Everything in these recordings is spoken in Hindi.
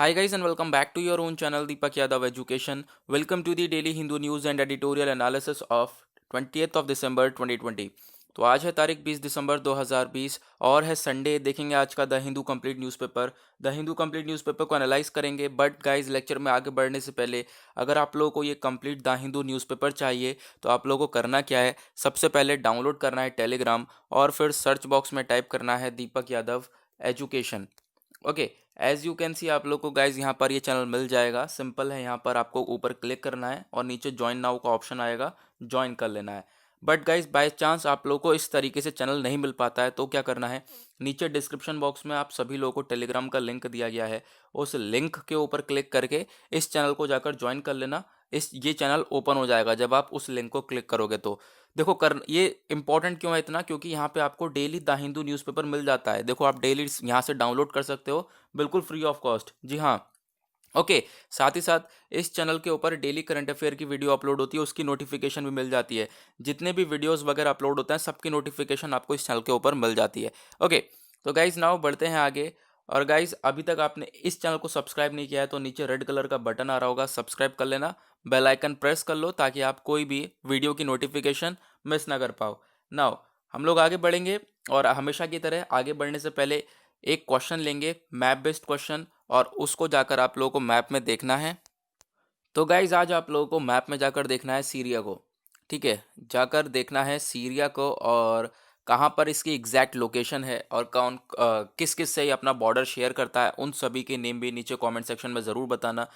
Hi guys and welcome back to your own channel Deepak Yadav Education. Welcome to the daily Hindu news and editorial analysis of 20th of December 2020. तो आज है तारीख 20 दिसंबर 2020 और है संडे। देखेंगे आज का the Hindu complete newspaper. The Hindu complete newspaper को एनालाइज करेंगे। बट गाइस लेक्चर में आगे बढ़ने से पहले अगर आप लोगों को ये कंप्लीट द हिंदू न्यूज़पेपर चाहिए तो आप लोगों को करना क्या है, सबसे पहले डाउनलोड करना है टेलीग्राम और फिर सर्च बॉक्स में टाइप करना है Deepak Yadav education. Okay, as you can see आप लोग को गाइज यहाँ पर ये चैनल मिल जाएगा। सिंपल है, यहाँ पर आपको ऊपर क्लिक करना है और नीचे ज्वाइन नाउ का ऑप्शन आएगा, ज्वाइन कर लेना है। बट गाइज बाय चांस आप लोग को इस तरीके से चैनल नहीं मिल पाता है तो क्या करना है, नीचे डिस्क्रिप्शन बॉक्स में आप सभी लोगों को टेलीग्राम का लिंक दिया गया है, उस लिंक के ऊपर क्लिक करके इस चैनल को जाकर ज्वाइन कर लेना। ये चैनल ओपन हो जाएगा जब आप उस लिंक को क्लिक करोगे तो। देखो कर ये इंपॉर्टेंट क्यों है इतना, क्योंकि यहाँ पे आपको डेली द हिंदू न्यूज़पेपर मिल जाता है। देखो आप डेली यहाँ से डाउनलोड कर सकते हो बिल्कुल फ्री ऑफ कॉस्ट। जी हाँ, ओके। साथ ही साथ इस चैनल के ऊपर डेली करंट अफेयर की वीडियो अपलोड होती है, उसकी नोटिफिकेशन भी मिल जाती है। जितने भी वीडियोस वगैरह अपलोड होते हैं सबकी नोटिफिकेशन आपको इस चैनल के ऊपर मिल जाती है। ओके, तो गाइज नाउ बढ़ते हैं आगे। और गाइज अभी तक आपने इस चैनल को सब्सक्राइब नहीं किया है तो नीचे रेड कलर का बटन आ रहा होगा, सब्सक्राइब कर लेना, बेल आइकन प्रेस कर लो ताकि आप कोई भी वीडियो की नोटिफिकेशन मिस ना कर पाओ। नाउ हम लोग आगे बढ़ेंगे और हमेशा की तरह आगे बढ़ने से पहले एक क्वेश्चन लेंगे, मैप बेस्ड क्वेश्चन, और उसको जाकर आप लोगों को मैप में देखना है। तो गाइज आज आप लोगों को मैप में जाकर देखना है सीरिया को। ठीक है, जाकर देखना है सीरिया को और कहाँ पर इसकी एग्जैक्ट लोकेशन है और कौन किस किस से ये अपना बॉर्डर शेयर करता है, उन सभी के नेम भी नीचे कमेंट सेक्शन में ज़रूर बताना।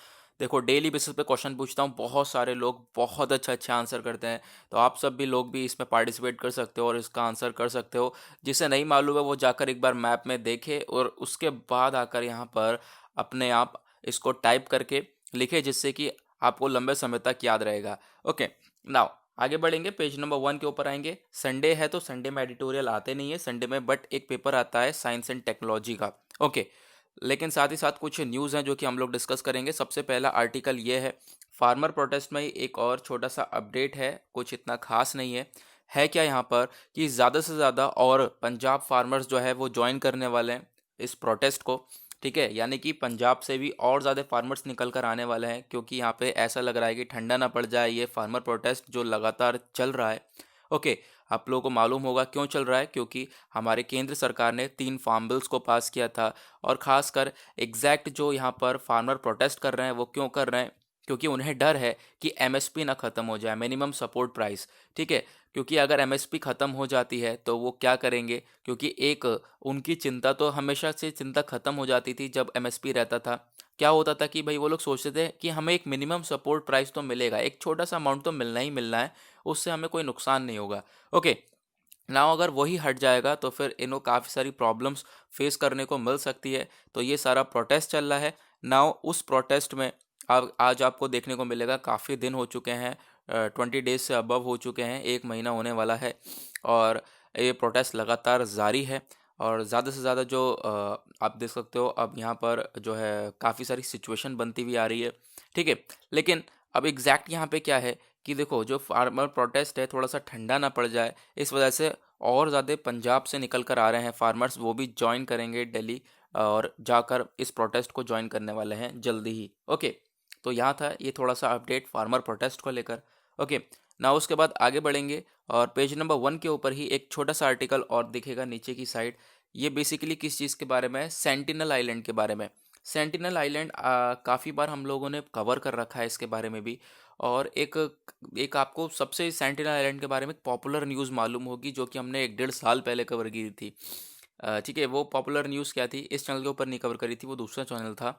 देखो डेली बेसिस पे क्वेश्चन पूछता हूँ, बहुत सारे लोग बहुत अच्छा आंसर करते हैं, तो आप सब भी लोग भी इसमें पार्टिसिपेट कर सकते हो और इसका आंसर कर सकते हो। जिसे नहीं मालूम है वो जाकर एक बार मैप में देखे और उसके बाद आकर यहाँ पर अपने आप इसको टाइप करके लिखे, जिससे कि आपको लंबे समय तक याद रहेगा। ओके, नाउ आगे बढ़ेंगे, पेज नंबर 1 के ऊपर आएंगे। संडे है तो संडे में एडिटोरियल आते नहीं है संडे में, बट एक पेपर आता है साइंस एंड टेक्नोलॉजी का। ओके, लेकिन साथ ही साथ कुछ न्यूज़ हैं जो कि हम लोग डिस्कस करेंगे। सबसे पहला आर्टिकल ये है, फार्मर प्रोटेस्ट में ही एक और छोटा सा अपडेट है, कुछ इतना खास नहीं है क्या यहाँ पर कि ज़्यादा से ज़्यादा और पंजाब फार्मर्स जो है वो ज्वाइन करने वाले हैं इस प्रोटेस्ट को। ठीक है, यानी कि पंजाब से भी और ज़्यादा फार्मर्स निकल कर आने वाले हैं, क्योंकि यहाँ पे ऐसा लग रहा है कि ठंडा ना पड़ जाए ये फार्मर प्रोटेस्ट जो लगातार चल रहा है। ओके, आप लोगों को मालूम होगा क्यों चल रहा है, क्योंकि हमारे केंद्र सरकार ने 3 फार्म बिल्स को पास किया था। और ख़ासकर एग्जैक्ट जो यहाँ पर फार्मर प्रोटेस्ट कर रहे हैं वो क्यों कर रहे हैं, क्योंकि उन्हें डर है कि एमएसपी ना ख़त्म हो जाए, मिनिमम सपोर्ट प्राइस। ठीक है, क्योंकि अगर एमएसपी ख़त्म हो जाती है तो वो क्या करेंगे, क्योंकि एक उनकी चिंता तो हमेशा से चिंता ख़त्म हो जाती थी जब एमएसपी रहता था। क्या होता था कि भाई वो लोग सोचते थे कि हमें एक मिनिमम सपोर्ट प्राइस तो मिलेगा, एक छोटा सा अमाउंट तो मिलना ही मिलना है, उससे हमें कोई नुकसान नहीं होगा। ओके, नाउ अगर वही हट जाएगा तो फिर इन्हों काफ़ी सारी प्रॉब्लम्स फेस करने को मिल सकती है। तो ये सारा प्रोटेस्ट चल रहा है। नाउ उस प्रोटेस्ट में आज आपको देखने को मिलेगा, काफ़ी दिन हो चुके हैं, 20 डेज से अबव हो चुके हैं, 1 महीना होने वाला है और ये प्रोटेस्ट लगातार जारी है। और ज़्यादा से ज़्यादा जो आप देख सकते हो अब यहाँ पर जो है काफ़ी सारी सिचुएशन बनती हुई आ रही है। ठीक है, लेकिन अब एग्जैक्ट यहाँ पे क्या है कि देखो जो फार्मर प्रोटेस्ट है थोड़ा सा ठंडा ना पड़ जाए, इस वजह से और ज़्यादा पंजाब से निकल कर आ रहे हैं फार्मर्स, वो भी ज्वाइन करेंगे दिल्ली और जाकर इस प्रोटेस्ट को ज्वाइन करने वाले हैं जल्दी ही। ओके, तो यहाँ था ये थोड़ा सा अपडेट फार्मर प्रोटेस्ट को लेकर। ओके, ना उसके बाद आगे बढ़ेंगे और पेज नंबर 1 के ऊपर ही एक छोटा सा आर्टिकल और दिखेगा नीचे की साइड। ये बेसिकली किस चीज़ के बारे में है, सेंटिनल आइलैंड के बारे में। सेंटिनल आइलैंड काफ़ी बार हम लोगों ने कवर कर रखा है इसके बारे में भी। और एक एक आपको सबसे सेंटिनल आइलैंड के बारे में पॉपुलर न्यूज़ मालूम होगी जो कि हमने 1 डेढ़ साल पहले कवर की थी। ठीक है, वो पॉपुलर न्यूज़ क्या थी, इस चैनल के ऊपर नहीं कवर करी थी, वो दूसरा चैनल था।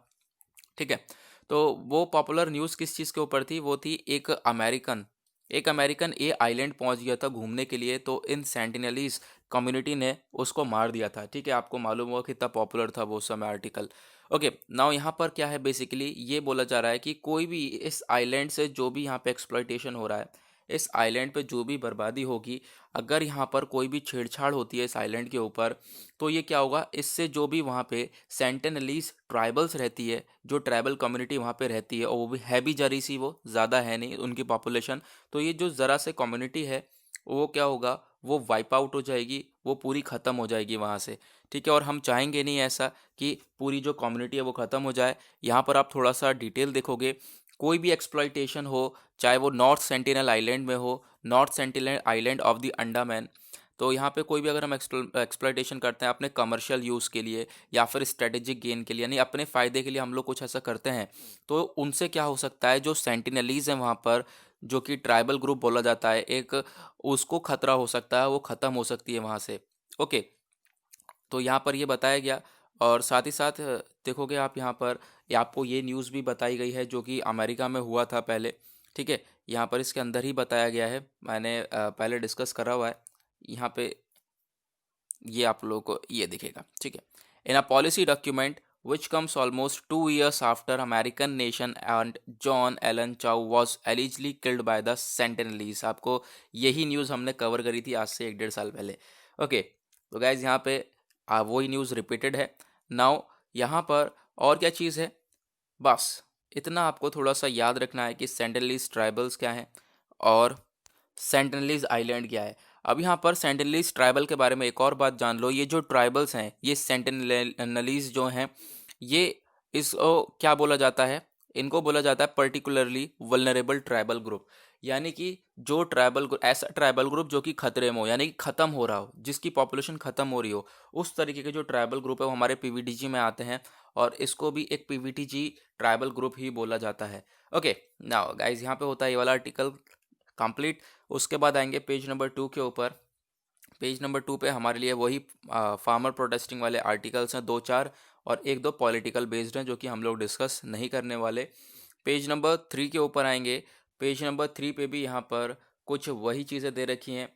ठीक है, तो वो पॉपुलर न्यूज़ किस चीज़ के ऊपर थी, वो थी एक अमेरिकन ये आइलैंड पहुंच गया था घूमने के लिए, तो इन सेंटिनलीज कम्युनिटी ने उसको मार दिया था। ठीक है, आपको मालूम होगा कितना पॉपुलर था वो समय आर्टिकल। ओके, नाउ यहाँ पर क्या है, बेसिकली ये बोला जा रहा है कि कोई भी इस आइलैंड से जो भी यहाँ पे एक्सप्लॉइटेशन हो रहा है, इस आइलैंड पे जो भी बर्बादी होगी, अगर यहाँ पर कोई भी छेड़छाड़ होती है इस आइलैंड के ऊपर, तो ये क्या होगा, इससे जो भी वहाँ पे सेंटिनलीज ट्राइबल्स रहती है, जो ट्राइबल कम्युनिटी वहाँ पे रहती है, और वो भी है भी जरी सी, वो ज़्यादा है नहीं उनकी पॉपुलेशन, तो ये जो ज़रा से कम्युनिटी है वो क्या होगा, वो वाइप आउट हो जाएगी, वो पूरी ख़त्म हो जाएगी वहाँ से, ठीक है। और हम चाहेंगे नहीं ऐसा कि पूरी जो कम्युनिटी है वो ख़त्म हो जाए। यहाँ पर आप थोड़ा सा डिटेल देखोगे, कोई भी एक्सप्लॉइटेशन हो, चाहे वो नॉर्थ सेंटिनल आइलैंड में हो, north sentinel island of the Andaman, तो यहाँ पे कोई भी अगर हम एक्सप्लॉइटेशन करते हैं अपने कमर्शियल यूज़ के लिए या फिर स्ट्रेटेजिक गेन के लिए, यानी अपने फ़ायदे के लिए हम लोग कुछ ऐसा करते हैं, तो उनसे क्या हो सकता है, जो सेंटिनलीज हैं वहाँ पर, जो कि ट्राइबल ग्रुप बोला जाता है एक, उसको खतरा हो सकता है, वो ख़त्म हो सकती है वहाँ से। ओके, तो यहाँ पर ये बताया गया। और साथ ही साथ देखोगे आप यहाँ पर, आपको ये न्यूज़ भी बताई गई है जो कि अमेरिका में हुआ था पहले, ठीक है। यहाँ पर इसके अंदर ही बताया गया है, मैंने पहले डिस्कस करा हुआ है। यहाँ पे ये आप लोगों को ये दिखेगा, ठीक है। In a policy document which comes almost 2 years after American nation and John Allen Chow was allegedly killed by the Sentinelese। आपको यही न्यूज़ हमने कवर करी थी आज से 1-1.5 साल पहले। ओके, तो गाइज यहाँ पे वही न्यूज़ रिपीटेड है नाउ। यहाँ पर और क्या चीज़ है, बस इतना आपको थोड़ा सा याद रखना है कि सेंटिनलीज ट्राइबल्स क्या हैं और सेंटिनलीज आइलैंड क्या है। अब यहाँ पर सेंटिनलीज ट्राइबल के बारे में एक और बात जान लो, ये जो ट्राइबल्स हैं, ये सेंटिनलीज जो हैं, ये क्या बोला जाता है, इनको बोला जाता है पर्टिकुलरली वल्नरेबल ट्राइबल ग्रुप। यानी कि जो ऐसा ट्राइबल ग्रुप जो कि खतरे में हो, यानी कि ख़त्म हो रहा हो, जिसकी पॉपुलेशन ख़त्म हो रही हो, उस तरीके के जो ट्राइबल ग्रुप है वो हमारे पीवीटीजी में आते हैं, और इसको भी एक पीवीटीजी ट्राइबल ग्रुप ही बोला जाता है। ओके, नाउ गाइज यहाँ पे होता है ये वाला आर्टिकल कंप्लीट। उसके बाद आएंगे पेज नंबर 2 के ऊपर। पेज नंबर 2 पे हमारे लिए वही फार्मर प्रोटेस्टिंग वाले आर्टिकल्स हैं 2-4, और 1-2 पॉलिटिकल बेस्ड हैं जो कि हम लोग डिस्कस नहीं करने वाले। पेज नंबर 3 के ऊपर आएंगे। पेज नंबर 3 पे भी यहाँ पर कुछ वही चीज़ें दे रखी हैं,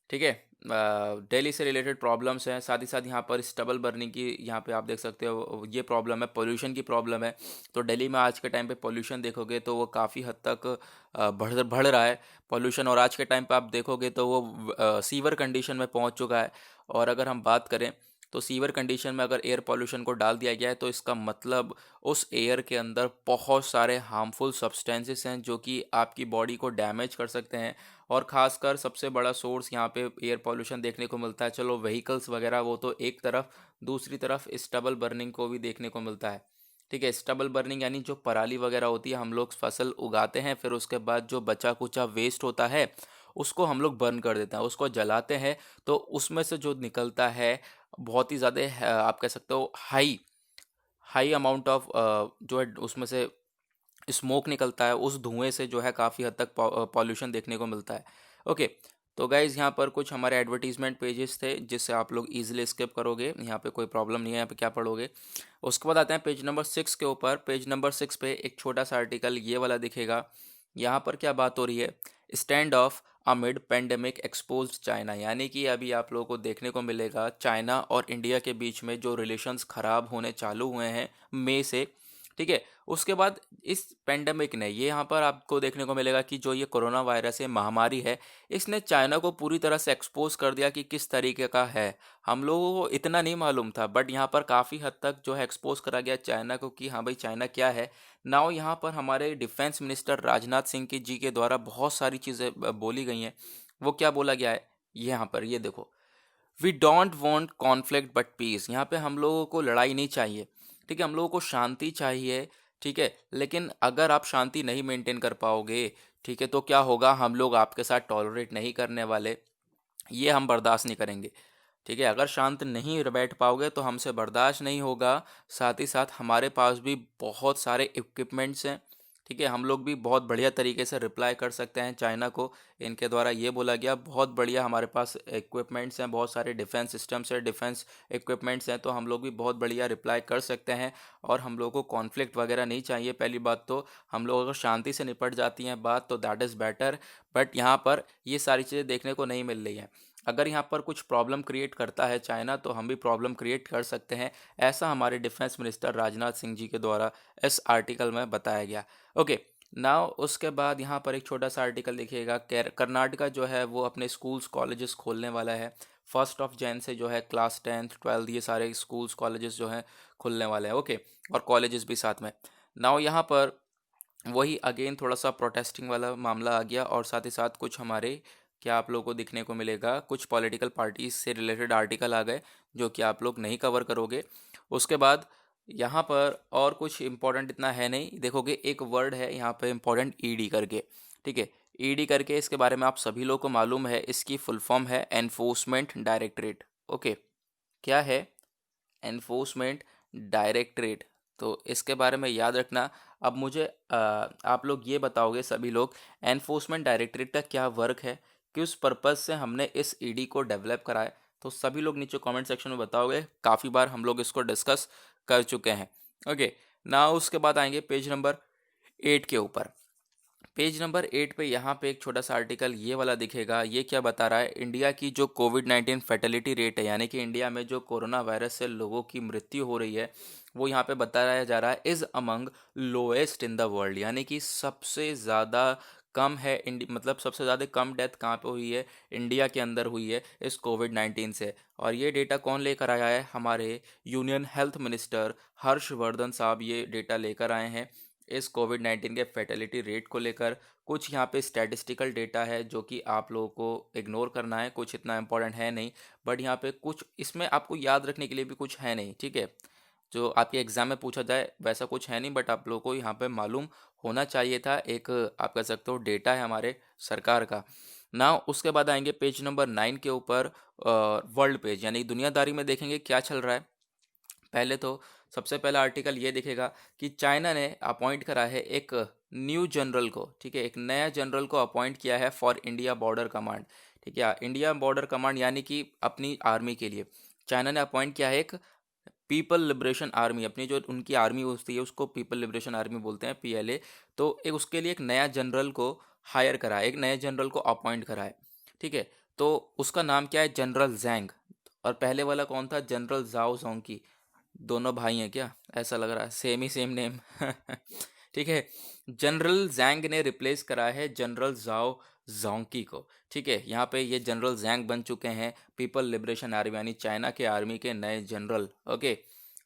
ठीक है। दिल्ली से रिलेटेड प्रॉब्लम्स हैं, साथ ही साथ यहाँ पर स्टबल बर्निंग की, यहाँ पे आप देख सकते हो ये प्रॉब्लम है, पोल्यूशन की प्रॉब्लम है। तो दिल्ली में आज के टाइम पे पोल्यूशन देखोगे तो वो काफ़ी हद तक बढ़ बढ़ रहा है पोल्यूशन, और आज के टाइम पे आप देखोगे तो वो सीवर कंडीशन में पहुँच चुका है। और अगर हम बात करें तो सीवर कंडीशन में अगर एयर पोल्यूशन को डाल दिया गया है, तो इसका मतलब उस एयर के अंदर बहुत सारे हार्मफुल सब्सटेंसेस हैं जो कि आपकी बॉडी को डैमेज कर सकते हैं। और ख़ासकर सबसे बड़ा सोर्स यहाँ पे एयर पोल्यूशन देखने को मिलता है, चलो व्हीकल्स वगैरह वो तो एक तरफ, दूसरी तरफ स्टबल बर्निंग को भी देखने को मिलता है, ठीक है। स्टबल बर्निंग यानी जो पराली वगैरह होती है, हम लोग फसल उगाते हैं, फिर उसके बाद जो बचा कुचा वेस्ट होता है उसको हम लोग बर्न कर देते हैं, उसको जलाते हैं, तो उसमें से जो निकलता है बहुत ही ज़्यादा आप कह सकते हो हाई हाई अमाउंट ऑफ जो है उसमें से स्मोक निकलता है, उस धुएं से जो है काफ़ी हद तक पॉल्यूशन देखने को मिलता है। ओके, तो गाइज़ यहाँ पर कुछ हमारे एडवर्टीजमेंट पेजेस थे जिससे आप लोग इजीली स्किप करोगे, यहाँ पे कोई प्रॉब्लम नहीं है, यहाँ पे क्या पढ़ोगे। उसके बाद आते हैं पेज नंबर 6 के ऊपर। पेज नंबर 6 पे एक छोटा सा आर्टिकल ये वाला दिखेगा। यहाँ पर क्या बात हो रही है, stand of amid pandemic exposed China, यानी कि अभी आप लोगों को देखने को मिलेगा चाइना और इंडिया के बीच में जो रिलेशंस ख़राब होने चालू हुए हैं मई से, ठीक है। उसके बाद इस पेंडेमिक ने, ये यहाँ पर आपको देखने को मिलेगा कि जो ये कोरोना वायरस है, महामारी है, इसने चाइना को पूरी तरह से एक्सपोज कर दिया कि किस तरीके का है। हम लोगों को इतना नहीं मालूम था, बट यहाँ पर काफ़ी हद तक जो है एक्सपोज करा गया चाइना को कि हाँ भाई चाइना क्या है। नाउ यहाँ पर हमारे डिफेंस मिनिस्टर राजनाथ सिंह की जी के द्वारा बहुत सारी चीज़ें बोली गई हैं। वो क्या बोला गया है, ये यहाँ पर ये देखो, we don't want conflict but peace. यहाँ पे हम लोगों को लड़ाई नहीं चाहिए, ठीक है, हम लोगों को शांति चाहिए, ठीक है। लेकिन अगर आप शांति नहीं मेंटेन कर पाओगे, ठीक है, तो क्या होगा, हम लोग आपके साथ टॉलरेट नहीं करने वाले, ये हम बर्दाश्त नहीं करेंगे, ठीक है। अगर शांत नहीं बैठ पाओगे तो हमसे बर्दाश्त नहीं होगा। साथ ही साथ हमारे पास भी बहुत सारे इक्विपमेंट्स हैं, ठीक है, हम लोग भी बहुत बढ़िया तरीके से रिप्लाई कर सकते हैं चाइना को। इनके द्वारा ये बोला गया बहुत बढ़िया हमारे पास इक्विपमेंट्स हैं, बहुत सारे डिफेंस सिस्टम्स हैं, डिफेंस इक्विपमेंट्स हैं, तो हम लोग भी बहुत बढ़िया रिप्लाई कर सकते हैं। और हम लोग को कॉन्फ्लिक्ट वगैरह नहीं चाहिए। पहली बात तो हम लोग अगर शांति से निपट जाती हैं बात तो दैट इज़ बेटर, बट यहाँ पर ये सारी चीज़ें देखने को नहीं मिल रही हैं। अगर यहाँ पर कुछ प्रॉब्लम क्रिएट करता है चाइना तो हम भी प्रॉब्लम क्रिएट कर सकते हैं, ऐसा हमारे डिफेंस मिनिस्टर राजनाथ सिंह जी के द्वारा इस आर्टिकल में बताया गया। ओके, नाउ उसके बाद यहाँ पर एक छोटा सा आर्टिकल देखिएगा, कर्नाटका जो है वो अपने स्कूल्स कॉलेजेस खोलने वाला है। 1 से जो है क्लास 10th 12th ये सारे स्कूल्स कॉलेजेस जो हैं खुलने वाले हैं, ओके, और कॉलेजेस भी साथ में। नाउ यहाँ पर वही अगेन थोड़ा सा प्रोटेस्टिंग वाला मामला आ गया, और साथ ही साथ कुछ हमारे क्या आप लोगों को दिखने को मिलेगा, कुछ पॉलिटिकल पार्टीज से रिलेटेड आर्टिकल आ गए जो कि आप लोग नहीं कवर करोगे। उसके बाद यहाँ पर और कुछ इम्पोर्टेंट इतना है नहीं, देखोगे एक वर्ड है यहाँ पे इम्पोर्टेंट, ईडी करके। ठीक है, ईडी करके, इसके बारे में आप सभी लोगों को मालूम है, इसकी फुल फॉर्म है एनफोर्समेंट डायरेक्टरेट। ओके, क्या है एनफोर्समेंट डायरेक्टरेट, तो इसके बारे में याद रखना। अब मुझे आप लोग ये बताओगे सभी लोग, एनफोर्समेंट डायरेक्टरेट का क्या वर्क है, किस पर्पज़ से हमने इस ईडी को डेवलप करा है, तो सभी लोग नीचे कमेंट सेक्शन में बताओगे। काफ़ी बार हम लोग इसको डिस्कस कर चुके हैं। ओके, ना उसके बाद आएंगे पेज नंबर 8 के ऊपर। पेज नंबर 8 पे यहाँ पे एक छोटा सा आर्टिकल ये वाला दिखेगा। ये क्या बता रहा है, इंडिया की जो कोविड-19 फैटेलिटी रेट है, यानी कि इंडिया में जो कोरोना वायरस से लोगों की मृत्यु हो रही है, वो यहाँ पे बताया जा रहा है is among lowest in the world, यानी कि सबसे ज़्यादा कम है। मतलब सबसे ज़्यादा कम डेथ कहाँ पे हुई है, इंडिया के अंदर हुई है इस कोविड-19 से। और ये डेटा कौन लेकर आया है, हमारे यूनियन हेल्थ मिनिस्टर हर्षवर्धन साहब ये डेटा लेकर आए हैं इस कोविड-19 के फैटेलिटी रेट को लेकर। कुछ यहाँ पे स्टैटिस्टिकल डेटा है जो कि आप लोगों को इग्नोर करना है, कुछ इतना इंपॉर्टेंट है नहीं, बट यहाँ पे कुछ इसमें आपको याद रखने के लिए भी कुछ है नहीं। ठीक है, जो आपके एग्जाम में पूछा जाए वैसा कुछ है नहीं, बट आप लोगों को यहाँ पे मालूम होना चाहिए था। एक आप कह सकते हो डेटा है हमारे सरकार का ना। उसके बाद आएंगे पेज नंबर 9 के ऊपर, वर्ल्ड पेज, यानी दुनियादारी में देखेंगे क्या चल रहा है। पहले तो सबसे पहला आर्टिकल ये दिखेगा कि चाइना ने अपॉइंट करा है एक न्यू जनरल को। ठीक है, एक नया जनरल को अपॉइंट किया है फॉर इंडिया बॉर्डर कमांड। ठीक है, इंडिया बॉर्डर कमांड यानी कि अपनी आर्मी के लिए चाइना ने अपॉइंट किया है एक पीपल लिबरेशन आर्मी। अपनी जो उनकी आर्मी होती है उसको पीपल लिबरेशन आर्मी बोलते हैं, पीएलए। तो एक उसके लिए एक नया जनरल को हायर करा है, एक नए जनरल को अपॉइंट करा है। ठीक है, तो उसका नाम क्या है, जनरल जैंग। और पहले वाला कौन था, जनरल जाओ जोंकी। दोनों भाई हैं क्या, ऐसा लग रहा है, सेम ही सेम नेम। ठीक है, जनरल जैंग ने रिप्लेस करा है जनरल जाओ जोंकी को। ठीक है, यहाँ पे ये जनरल जैंग बन चुके हैं पीपल लिबरेशन आर्मी, यानी चाइना के आर्मी के नए जनरल। ओके,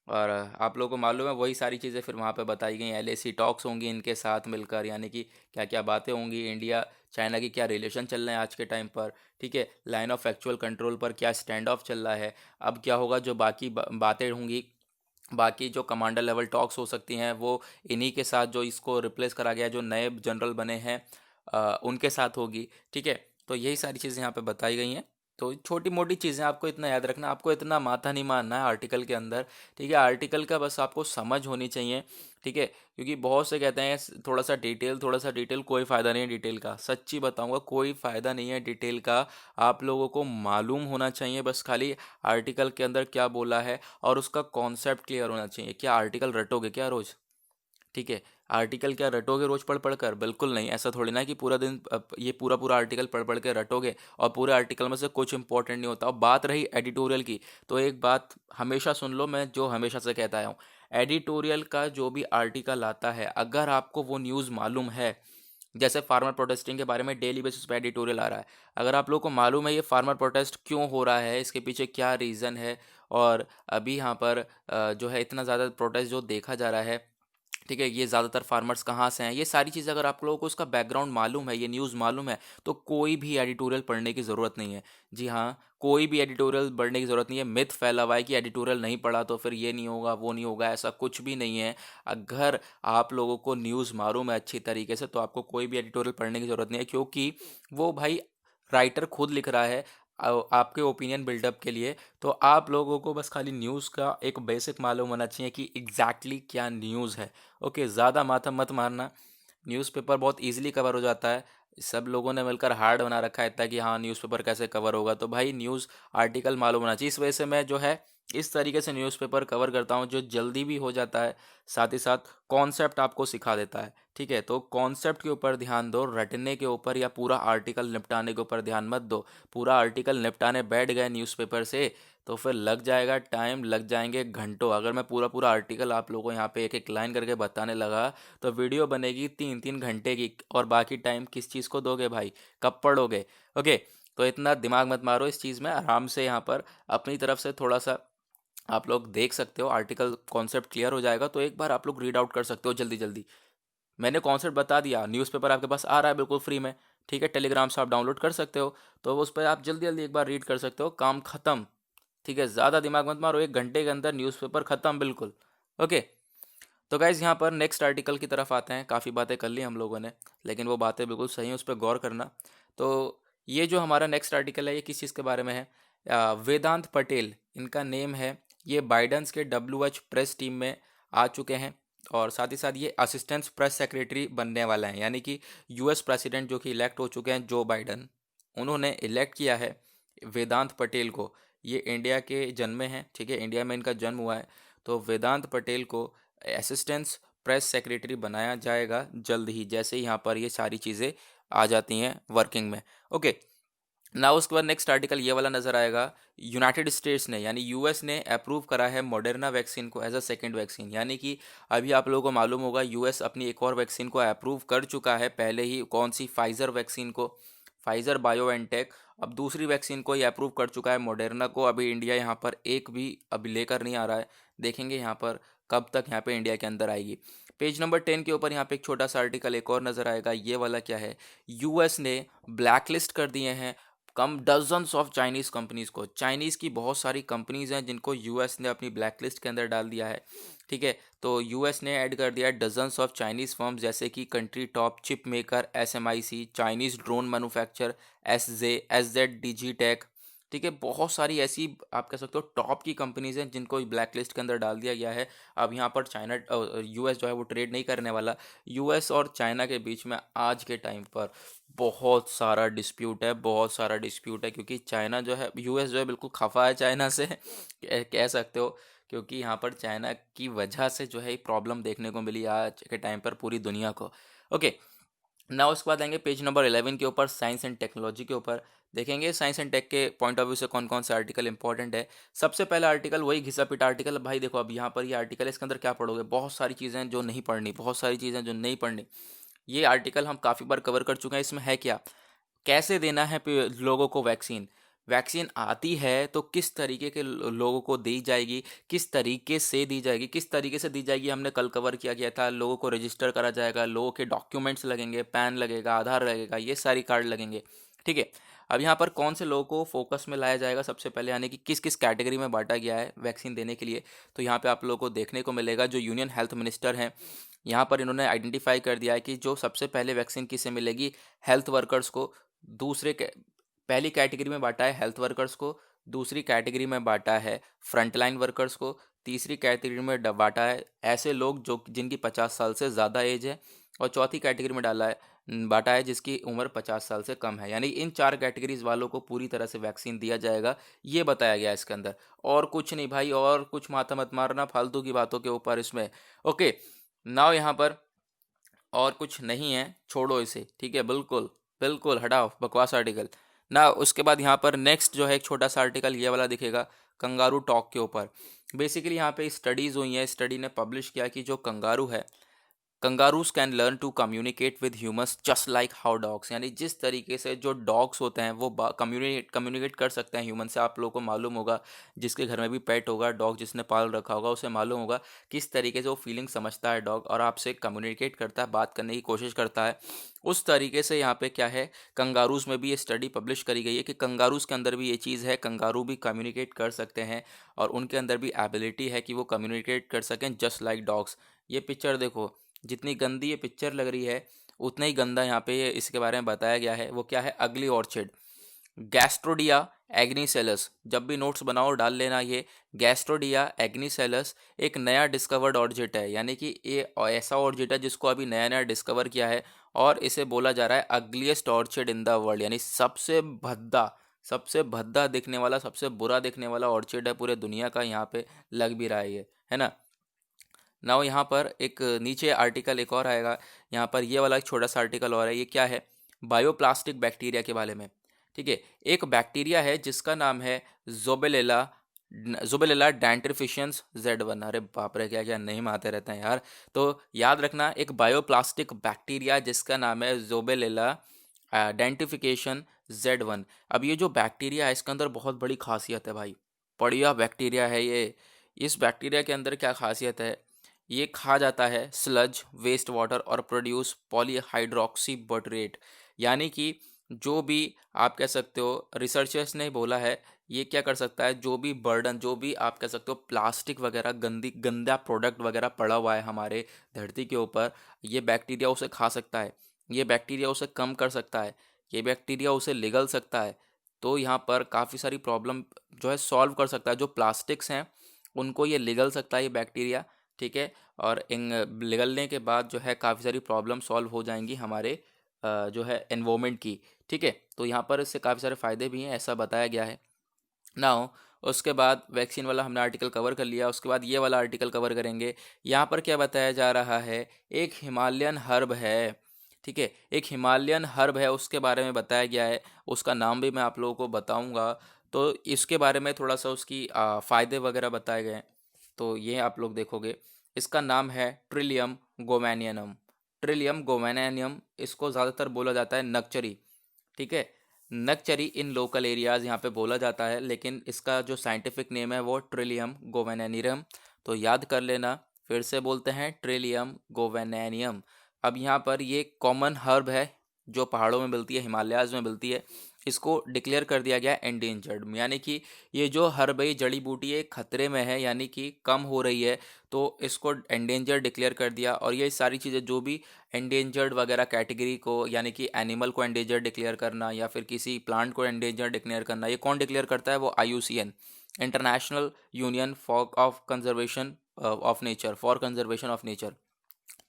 और आप लोगों को मालूम है वही सारी चीज़ें फिर वहाँ पे बताई गई। एलएसी टॉक्स होंगी इनके साथ मिलकर, यानी कि क्या क्या बातें होंगी, इंडिया चाइना की क्या रिलेशन चल रहे हैं आज के टाइम पर। ठीक है, लाइन ऑफ एक्चुअल कंट्रोल पर क्या स्टैंड ऑफ चल रहा है, अब क्या होगा, जो बाकी बातें होंगी, बाकी जो कमांडर लेवल टॉक्स हो सकती हैं, वो इन्हीं के साथ, जो इसको रिप्लेस करा गया, जो नए जनरल बने हैं उनके साथ होगी। ठीक है, तो यही सारी चीज़ें यहाँ पे बताई गई हैं। तो छोटी मोटी चीज़ें आपको इतना याद रखना, आपको इतना माथा नहीं मारना है आर्टिकल के अंदर। ठीक है, आर्टिकल का बस आपको समझ होनी चाहिए। ठीक है, क्योंकि बहुत से कहते हैं थोड़ा सा डिटेल, थोड़ा सा डिटेल, कोई फ़ायदा नहीं है डिटेल का। सच्ची बताऊंगा, कोई फ़ायदा नहीं है डिटेल का। आप लोगों को मालूम होना चाहिए बस खाली आर्टिकल के अंदर क्या बोला है, और उसका कॉन्सेप्ट क्लियर होना चाहिए। क्या आर्टिकल रटोगे क्या रोज़? ठीक है, आर्टिकल क्या रटोगे रोज पढ़ पढ़ कर? बिल्कुल नहीं, ऐसा थोड़ी ना है कि पूरा दिन ये पूरा पूरा आर्टिकल पढ़ पढ़ के रटोगे और पूरे आर्टिकल में से कुछ इंपॉर्टेंट नहीं होता। और बात रही एडिटोरियल की, तो एक बात हमेशा सुन लो, मैं जो हमेशा से कहता आया हूँ, एडिटोरियल का जो भी आर्टिकल आता है, अगर आपको वो न्यूज़ मालूम है, जैसे फार्मर प्रोटेस्टिंग के बारे में डेली बेसिस पे एडिटोरियल आ रहा है, अगर आप लोगों को मालूम है ये फार्मर प्रोटेस्ट क्यों हो रहा है, इसके पीछे क्या रीज़न है, और अभी यहाँ पर जो है इतना ज़्यादा प्रोटेस्ट जो देखा जा रहा है, ठीक है, ये ज़्यादातर फार्मर्स कहाँ से हैं, ये सारी चीज़ अगर आप लोगों को उसका बैकग्राउंड मालूम है, ये न्यूज़ मालूम है, तो कोई भी एडिटोरियल पढ़ने की ज़रूरत नहीं है। जी हाँ, कोई भी एडिटोरियल पढ़ने की ज़रूरत नहीं है। मिथ फैला हुआ है कि एडिटोरियल नहीं पढ़ा तो फिर ये नहीं होगा, वो नहीं होगा, ऐसा कुछ भी नहीं है। अगर आप लोगों को न्यूज़ मालूम है अच्छी तरीके से, तो आपको कोई भी एडिटोरियल पढ़ने की ज़रूरत नहीं है, क्योंकि वो भाई राइटर खुद लिख रहा है आपके ओपिनियन बिल्डअप के लिए। तो आप लोगों को बस खाली न्यूज़ का एक बेसिक मालूम होना चाहिए कि एग्जैक्टली क्या न्यूज़ है। ओके, ज़्यादा माथा मत मारना। न्यूज़पेपर बहुत इजीली कवर हो जाता है, सब लोगों ने मिलकर हार्ड बना रखा है इतना कि हाँ न्यूज़पेपर कैसे कवर होगा। तो भाई न्यूज़ आर्टिकल मालूम होना चाहिए। इस वजह से मैं जो है इस तरीके से न्यूज़पेपर कवर करता हूँ, जो जल्दी भी हो जाता है, साथ ही साथ कॉन्सेप्ट आपको सिखा देता है। ठीक है, तो कॉन्सेप्ट के ऊपर ध्यान दो, रटने के ऊपर या पूरा आर्टिकल निपटाने के ऊपर ध्यान मत दो। पूरा आर्टिकल निपटाने बैठ गए न्यूज़पेपर से तो फिर लग जाएगा टाइम, लग जाएंगे घंटों। अगर मैं पूरा पूरा आर्टिकल आप लोगों को यहाँ पे एक एक लाइन करके बताने लगा तो वीडियो बनेगी 3-3 घंटे की, और बाकी टाइम किस चीज़ को दोगे भाई, कब पढ़ोगे? ओके, तो इतना दिमाग मत मारो इस चीज़ में, आराम से यहाँ पर अपनी तरफ से थोड़ा सा आप लोग देख सकते हो, आर्टिकल कॉन्सेप्ट क्लियर हो जाएगा तो एक बार आप लोग रीड आउट कर सकते हो जल्दी जल्दी। मैंने कॉन्सेप्ट बता दिया, न्यूज़पेपर आपके पास आ रहा है बिल्कुल फ्री में, ठीक है, टेलीग्राम से आप डाउनलोड कर सकते हो, तो उस पर आप जल्दी जल्दी एक बार रीड कर सकते हो, काम खत्म। ठीक है, ज़्यादा दिमाग मत मारो, 1 घंटे के अंदर न्यूज़पेपर खत्म बिल्कुल। ओके, तो गाइज़ यहाँ पर नेक्स्ट आर्टिकल की तरफ आते हैं। काफ़ी बातें कर ली हम लोगों ने, लेकिन वो बातें बिल्कुल सही हैं, उस पर गौर करना। तो ये जो हमारा नेक्स्ट आर्टिकल है, ये किस चीज़ के बारे में है? वेदांत पटेल इनका नेम है। ये बाइडेंस के WH प्रेस टीम में आ चुके हैं, और साथ ही साथ ये असिस्टेंट प्रेस सेक्रेटरी बनने वाला है, यानी कि US प्रेसिडेंट जो कि इलेक्ट हो चुके हैं, जो बाइडन, उन्होंने इलेक्ट किया है वेदांत पटेल को। ये इंडिया के जन्मे हैं, ठीक है, इंडिया में इनका जन्म हुआ है। तो वेदांत पटेल को असिस्टेंट प्रेस सेक्रेटरी बनाया जाएगा जल्द ही, जैसे ही यहाँ पर ये सारी चीज़ें आ जाती हैं वर्किंग में। ओके, ना उसके बाद नेक्स्ट आर्टिकल ये वाला नज़र आएगा। यूनाइटेड स्टेट्स ने यानी US ने अप्रूव करा है मॉडर्ना वैक्सीन को एज अ सेकेंड वैक्सीन, यानी कि अभी आप लोगों को मालूम होगा US अपनी एक और वैक्सीन को अप्रूव कर चुका है पहले ही। कौन सी? फाइज़र वैक्सीन को, फाइज़र बायोएनटेक। अब दूसरी वैक्सीन को ये अप्रूव कर चुका है, मॉडर्ना को। अभी इंडिया यहाँ पर एक भी अभी लेकर नहीं आ रहा है, देखेंगे यहाँ पर कब तक यहाँ पे इंडिया के अंदर आएगी। पेज नंबर 10 के ऊपर यहाँ पे एक छोटा सा आर्टिकल एक और नज़र आएगा। ये वाला क्या है? US ने ब्लैकलिस्ट कर दिए हैं कम डजन्स ऑफ चाइनीज़ कंपनीज़ को। चाइनीज़ की बहुत सारी कंपनीज़ हैं जिनको US ने अपनी ब्लैकलिस्ट के अंदर डाल दिया है, ठीक है। तो US ने ऐड कर दिया डजन्स ऑफ चाइनीज़ फर्म्स, जैसे कि country top chip maker SMIC, Chinese drone manufacture SZ डिजीटेक, ठीक है। बहुत सारी ऐसी आप कह सकते हो टॉप की कंपनीज़ हैं जिनको ब्लैक लिस्ट के अंदर डाल दिया गया है। अब यहाँ पर चाइना US जो है वो ट्रेड नहीं करने वाला। US और चाइना के बीच में आज के टाइम पर बहुत सारा डिस्प्यूट है, बहुत सारा डिस्प्यूट है, क्योंकि चाइना जो है, US जो है बिल्कुल खफा है चाइना से कह सकते हो, क्योंकि यहाँ पर चाइना की वजह से जो है प्रॉब्लम देखने को मिली आज के टाइम पर पूरी दुनिया को। ओके, ना उसके बाद आएंगे पेज नंबर 11 के ऊपर, साइंस एंड टेक्नोलॉजी के ऊपर। देखेंगे साइंस एंड टेक के पॉइंट ऑफ व्यू से कौन कौन से आर्टिकल इंपॉर्टेंट है। सबसे पहला आर्टिकल वही घिसा पिटा आर्टिकल। भाई देखो, अब यहाँ पर ये आर्टिकल है, इसके अंदर क्या पढ़ोगे? बहुत सारी चीज़ें जो नहीं पढ़नी, बहुत सारी चीज़ें जो नहीं पढ़नी। ये आर्टिकल हम काफ़ी बार कवर कर चुके हैं। इसमें है क्या, कैसे देना है लोगों को वैक्सीन, वैक्सीन आती है तो किस तरीके के लोगों को दी जाएगी, किस तरीके से दी जाएगी, किस तरीके से दी जाएगी, हमने कल कवर किया गया था। लोगों को रजिस्टर करा जाएगा, लोगों के डॉक्यूमेंट्स लगेंगे, पैन लगेगा, आधार लगेगा, ये सारी कार्ड लगेंगे, ठीक है। अब यहाँ पर कौन से लोगों को फोकस में लाया जाएगा सबसे पहले, यानी कि किस किस कैटेगरी में बांटा गया है वैक्सीन देने के लिए। तो यहाँ पे आप लोगों को देखने को मिलेगा, जो यूनियन हेल्थ मिनिस्टर हैं, यहाँ पर इन्होंने आइडेंटिफाई कर दिया है कि जो सबसे पहले वैक्सीन किसे मिलेगी, हेल्थ वर्कर्स को। पहली कैटेगरी में बांटा है हेल्थ वर्कर्स को, दूसरी कैटेगरी में बांटा है फ्रंटलाइन वर्कर्स को, तीसरी कैटेगरी में बांटा है ऐसे लोग जो जिनकी 50 साल से ज़्यादा एज है, और चौथी कैटेगरी में बांटा है जिसकी उम्र 50 साल से कम है। यानी इन 4 कैटेगरीज वालों को पूरी तरह से वैक्सीन दिया जाएगा, ये बताया गया है इसके अंदर। और कुछ नहीं भाई, और कुछ माथा मत मारना फालतू की बातों के ऊपर इसमें। ओके, नाउ यहाँ पर और कुछ नहीं है, छोड़ो इसे, ठीक है, बिल्कुल बिल्कुल हटाओ बकवास आर्टिकल। ना उसके बाद यहाँ पर नेक्स्ट जो है एक छोटा सा आर्टिकल ये वाला दिखेगा, कंगारू टॉक के ऊपर। बेसिकली यहाँ पे स्टडीज़ हुई हैं, स्टडी ने पब्लिश किया कि जो कंगारू है, kangaroos can learn to communicate with humans just like how dogs, यानी जिस तरीके से जो डॉग्स होते हैं वो कम्युनिकेट कर सकते हैं ह्यूमन से। आप लोगों को मालूम होगा, जिसके घर में भी पेट होगा, डॉग जिसने पाल रखा होगा, उसे मालूम होगा किस तरीके से वो फीलिंग समझता है डॉग, और आपसे कम्युनिकेट करता है, बात करने की कोशिश करता है। उस तरीके से यहाँ पे क्या है, कंगारूज में भी ये स्टडी पब्लिश करी गई है कि कंगारूज के अंदर भी ये चीज़ है, कंगारू भी कम्युनिकेट कर सकते हैं, और उनके अंदर भी एबिलिटी है कि वो कम्युनिकेट कर सकें जस्ट लाइक डॉग्स। ये पिक्चर देखो, जितनी गंदी ये पिक्चर लग रही है, उतना ही गंदा यहाँ पे इसके बारे में बताया गया है। वो क्या है? अगली ऑर्चिड, गैस्ट्रोडिया एग्नीसेलस। जब भी नोट्स बनाओ डाल लेना, ये गैस्ट्रोडिया एग्नीसेलस एक नया डिस्कवर्ड ऑर्चिड है, यानी कि ये ऐसा ऑर्चिड है जिसको अभी नया नया डिस्कवर किया है, और इसे बोला जा रहा है ugliest orchid in the world, यानी सबसे भद्दा दिखने वाला, सबसे बुरा दिखने वाला ऑर्चिड है पूरे दुनिया का, यहाँ पे लग भी रहा है ये, है ना। नाउ यहाँ पर एक नीचे आर्टिकल एक और आएगा, यहाँ पर ये वाला एक छोटा सा आर्टिकल और है। ये क्या है? बायोप्लास्टिक बैक्टीरिया के बारे में, ठीक है। एक बैक्टीरिया है जिसका नाम है जोबेलेला जोबेलेला डेंट्रीफिशियंस Z1। अरे बाप रे, क्या क्या नेम आते रहते हैं यार। तो याद रखना, एक बायोप्लास्टिक बैक्टीरिया जिसका नाम है जोबेलेला डेंटिफिकेशन Z1। अब ये जो बैक्टीरिया है, इसके अंदर बहुत बड़ी खासियत है भाई, बढ़िया बैक्टीरिया है ये। इस बैक्टीरिया के अंदर क्या खासियत है? ये खा जाता है स्लज, वेस्ट वाटर और प्रोड्यूस पॉलीहाइड्रोक्सी बटरेट। यानी कि जो भी आप कह सकते हो, रिसर्चर्स ने बोला है ये क्या कर सकता है, जो भी बर्डन, जो भी आप कह सकते हो प्लास्टिक वगैरह गंदा प्रोडक्ट वगैरह पड़ा हुआ है हमारे धरती के ऊपर, ये बैक्टीरिया उसे खा सकता है, ये बैक्टीरिया उसे कम कर सकता है, ये बैक्टीरिया उसे निगल सकता है। तो यहाँ पर काफ़ी सारी प्रॉब्लम जो है सॉल्व कर सकता है। जो प्लास्टिक्स हैं उनको ये निगल सकता है ये बैक्टीरिया, ठीक है। और इन निगलने के बाद जो है काफ़ी सारी प्रॉब्लम सॉल्व हो जाएंगी हमारे जो है एनवायरनमेंट की, ठीक है। तो यहाँ पर इससे काफ़ी सारे फ़ायदे भी हैं, ऐसा बताया गया है। नाउ उसके बाद वैक्सीन वाला हमने आर्टिकल कवर कर लिया, उसके बाद ये वाला आर्टिकल कवर करेंगे। यहाँ पर क्या बताया जा रहा है, एक हिमालयन हर्ब है, ठीक है, एक हिमालयन हर्ब है, उसके बारे में बताया गया है। उसका नाम भी मैं आप लोगों को बताऊंगा। तो इसके बारे में थोड़ा सा उसकी फ़ायदे वगैरह बताए गए हैं, तो ये आप लोग देखोगे। इसका नाम है ट्रिलियम गोमैनियनम। ट्रिलियम गोमैनियनम, इसको ज़्यादातर बोला जाता है नक्चरी, ठीक है। नक्चरी इन लोकल एरियाज यहाँ पे बोला जाता है, लेकिन इसका जो साइंटिफिक नेम है वो ट्रिलियम गोवेनेनियम। तो याद कर लेना, फिर से बोलते हैं ट्रिलियम गोवेनेनियम। अब यहाँ पर ये कॉमन हर्ब है जो पहाड़ों में मिलती है, हिमालयाज में मिलती है। इसको डिक्लेयर कर दिया गया एंडेंजर्ड, यानी कि ये जो हर्ब है, ये जड़ी बूटी है, खतरे में है, यानी कि कम हो रही है, तो इसको एंडेंजर डिक्लेयर कर दिया। और ये सारी चीज़ें जो भी एंडेंजर्ड वगैरह कैटेगरी को, यानी कि एनिमल को एंडेंजर डिक्लेयर करना या फिर किसी प्लांट को एंडेंजर डिक्लेयर करना, ये कौन डिक्लेयर करता है, वो IUCN, international union for of conservation of nature, for conservation of nature.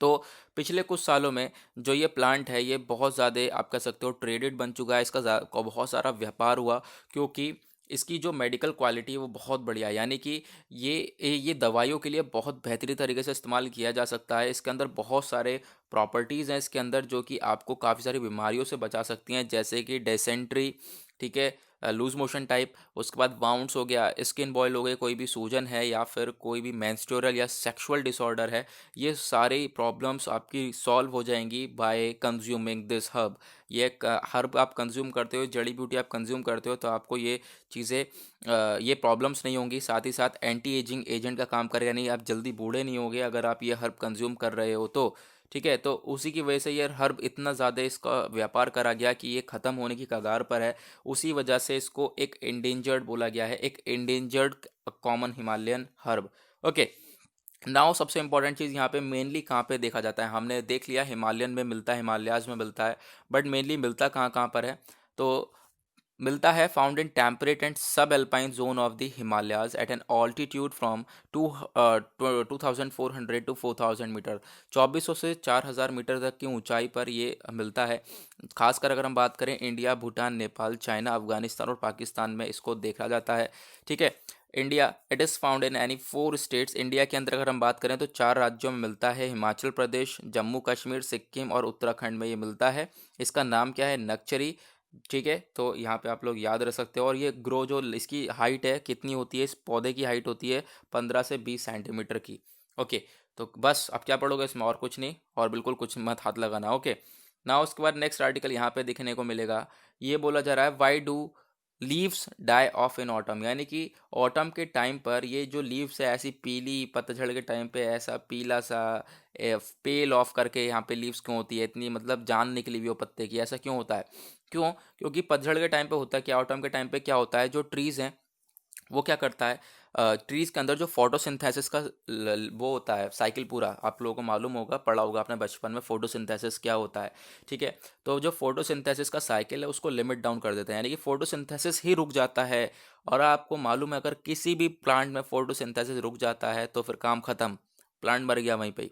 तो पिछले कुछ सालों में जो ये प्लांट है ये बहुत ज़्यादा आप कह सकते हो ट्रेडेड बन चुका है, इसका बहुत सारा व्यापार हुआ, क्योंकि इसकी जो मेडिकल क्वालिटी है वो बहुत बढ़िया है। यानी कि ये दवाइयों के लिए बहुत बेहतरीन तरीके से इस्तेमाल किया जा सकता है। इसके अंदर बहुत सारे प्रॉपर्टीज़ हैं इसके अंदर जो कि आपको काफ़ी सारी बीमारियों से बचा सकती हैं, जैसे कि डेसेंट्री, ठीक है, लूज मोशन टाइप, उसके बाद बाउंस हो गया, स्किन बॉयल हो गए, कोई भी सूजन है या फिर कोई भी मेंस्ट्रुअल या सेक्सुअल डिसऑर्डर है, ये सारी प्रॉब्लम्स आपकी सॉल्व हो जाएंगी बाय कंज्यूमिंग दिस हर्ब। ये हर्ब आप कंज्यूम करते हो, जड़ी बूटी आप कंज्यूम करते हो, तो आपको ये चीज़ें ये प्रॉब्लम्स नहीं होंगी। साथ ही साथ एंटी एजिंग एजेंट का काम करेगा, नहीं आप जल्दी बूढ़े नहीं होगे अगर आप ये हर्ब कंज्यूम कर रहे हो तो, ठीक है। तो उसी की वजह से ये हर्ब इतना ज़्यादा इसका व्यापार करा गया कि ये ख़त्म होने की कगार पर है। उसी वजह से इसको एक इंडेंजर्ड बोला गया है, एक endangered common Himalayan herb. Okay, now सबसे इंपॉर्टेंट चीज़ यहाँ पे मेनली कहाँ पे देखा जाता है, हमने देख लिया हिमालयन में मिलता है, हिमालयाज में मिलता है, बट मेनली मिलता कहाँ कहाँ पर है, तो मिलता है found in temperate and sub alpine zone of the Himalayas at an altitude from 2400 to 4000 metre. 2400 से 4000 मीटर तक की ऊंचाई पर ये मिलता है। खासकर अगर हम बात करें इंडिया, भूटान, नेपाल, चाइना, अफगानिस्तान और पाकिस्तान में इसको देखा जाता है, ठीक है। India, it is found in any 4 states. India के अंदर अगर हम बात करें तो 4 राज्यों में मिलता है, हिमाचल प्रदेश, जम्मू कश्मीर, सिक्किम और उत्तराखंड में ये मिलता है। इसका नाम क्या है, नक्चरी, ठीक है। तो यहाँ पे आप लोग याद रख सकते हो। और ये ग्रो जो इसकी हाइट है कितनी होती है, इस पौधे की हाइट होती है 15 से 20 सेंटीमीटर की। ओके, तो बस अब क्या पढ़ोगे इसमें, और कुछ नहीं, और बिल्कुल कुछ मत हाथ लगाना। ओके, ना उसके बाद नेक्स्ट आर्टिकल यहाँ पे देखने को मिलेगा, ये बोला जा रहा है why do leaves die off in autumn. यानी कि ऑटम के टाइम पर ये जो लीव्स है ऐसी पीली, पतझड़ के टाइम पे ऐसा पीला सा पेल ऑफ करके यहाँ पे लीव्स क्यों होती है, इतनी मतलब जान निकली हुई हो पत्ते की, ऐसा क्यों होता है, क्यों? क्योंकि पतझड़ के टाइम पे होता है क्या, ऑटम के टाइम पे क्या होता है, जो ट्रीज़ हैं वो क्या करता है, ट्रीज़ के अंदर जो फोटोसिंथेसिस का वो होता है साइकिल पूरा, आप लोगों को मालूम होगा, पढ़ा होगा आपने बचपन में फोटोसिंथेसिस क्या होता है, ठीक है। तो जो फोटोसिंथेसिस का साइकिल है उसको लिमिट डाउन कर देते हैं, यानी कि फोटोसिंथेसिस ही रुक जाता है। और आपको मालूम है अगर किसी भी प्लांट में फोटोसिंथेसिस रुक जाता है तो फिर काम ख़त्म, प्लांट मर गया वहीं पे ही,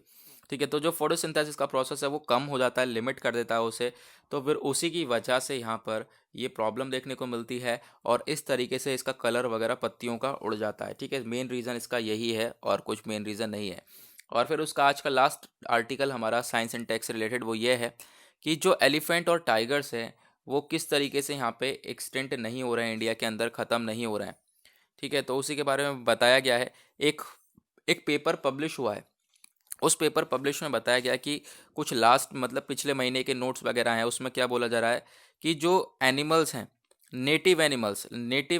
ठीक है। तो जो फोटोसिंथेसिस का प्रोसेस है वो कम हो जाता है, लिमिट कर देता है उसे। तो फिर उसी की वजह से यहाँ पर ये प्रॉब्लम देखने को मिलती है, और इस तरीके से इसका कलर वगैरह पत्तियों का उड़ जाता है, ठीक है। मेन रीज़न इसका यही है और कुछ मेन रीज़न नहीं है। और फिर उसका आज का लास्ट आर्टिकल हमारा साइंस एंड टेक से रिलेटेड वो ये है कि जो एलिफेंट और टाइगर्स हैं वो किस तरीके से यहाँ पे एक्सटेंट नहीं हो रहे हैं, इंडिया के अंदर ख़त्म नहीं हो रहे हैं, ठीक है। तो उसी के बारे में बताया गया है। एक एक पेपर पब्लिश हुआ है, उस पेपर पब्लिश में बताया गया कि कुछ लास्ट मतलब पिछले महीने के नोट्स वगैरह हैं, उसमें क्या बोला जा रहा है कि जो एनिमल्स हैं, नेटिव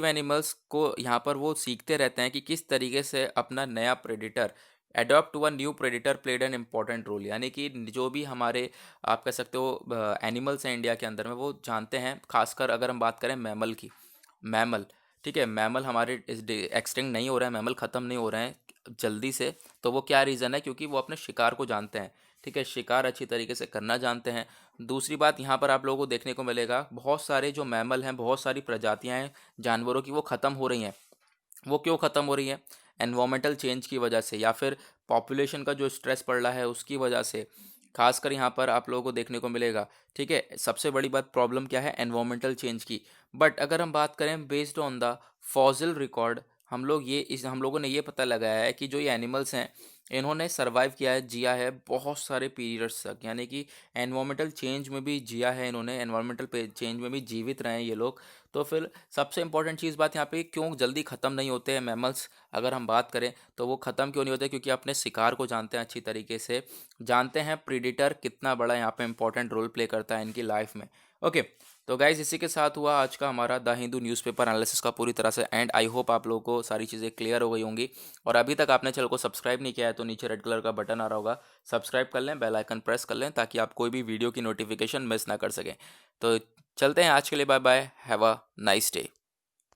एनिमल्स को यहाँ पर वो सीखते रहते हैं कि किस तरीके से अपना नया predator adopt to a new predator played an important role, यानी कि जो भी हमारे आप कह सकते हो एनिमल्स हैं इंडिया के अंदर में, वो जानते हैं, खासकर अगर हम बात करें मैमल की। मैमल, ठीक है, मैमल हमारे एक्सटिंक्ट नहीं हो रहा है, मैमल ख़त्म नहीं हो रहे हैं जल्दी से। तो वो क्या रीज़न है? क्योंकि वो अपने शिकार को जानते हैं, ठीक है, शिकार अच्छी तरीके से करना जानते हैं। दूसरी बात यहाँ पर आप लोगों को देखने को मिलेगा, बहुत सारे जो मैमल हैं, बहुत सारी प्रजातियाँ हैं जानवरों की, वो ख़त्म हो रही हैं। वो क्यों ख़त्म हो रही है? एनवायरमेंटल चेंज की वजह से, या फिर पॉपुलेशन का जो स्ट्रेस पड़ रहा है उसकी वजह से। खासकर यहाँ पर आप लोगों को देखने को मिलेगा, ठीक है, सबसे बड़ी बात प्रॉब्लम क्या है? एनवायरमेंटल चेंज की। बट अगर हम बात करें based on the fossil record, हम लोगों ने ये पता लगाया है कि जो ये एनिमल्स हैं, इन्होंने सरवाइव किया है, जिया है बहुत सारे पीरियड्स तक, यानी कि एनवायरमेंटल चेंज में भी जिया है इन्होंने, एनवायरमेंटल चेंज में भी जीवित रहे हैं ये लोग। तो फिर सबसे इंपॉर्टेंट चीज़ बात यहाँ पे, क्यों जल्दी ख़त्म नहीं होते हैं मैमल्स? अगर हम बात करें तो वो ख़त्म क्यों नहीं होते? क्योंकि अपने शिकार को जानते हैं अच्छी तरीके से, जानते हैं प्रीडेटर कितना बड़ा यहाँ पे इंपॉर्टेंट रोल प्ले करता है इनकी लाइफ में। ओके, तो गाइज इसी के साथ हुआ आज का हमारा द हिंदू न्यूज़पेपर एनालिसिस का पूरी तरह से एंड। आई होप आप लोगों को सारी चीज़ें क्लियर हो गई होंगी। और अभी तक आपने चैनल को सब्सक्राइब नहीं किया है तो नीचे रेड कलर का बटन आ रहा होगा, सब्सक्राइब कर लें, बेल आइकन प्रेस कर लें, ताकि आप कोई भी वीडियो की नोटिफिकेशन मिस ना कर सकें। तो चलते हैं, आज के लिए bye bye, have a nice day.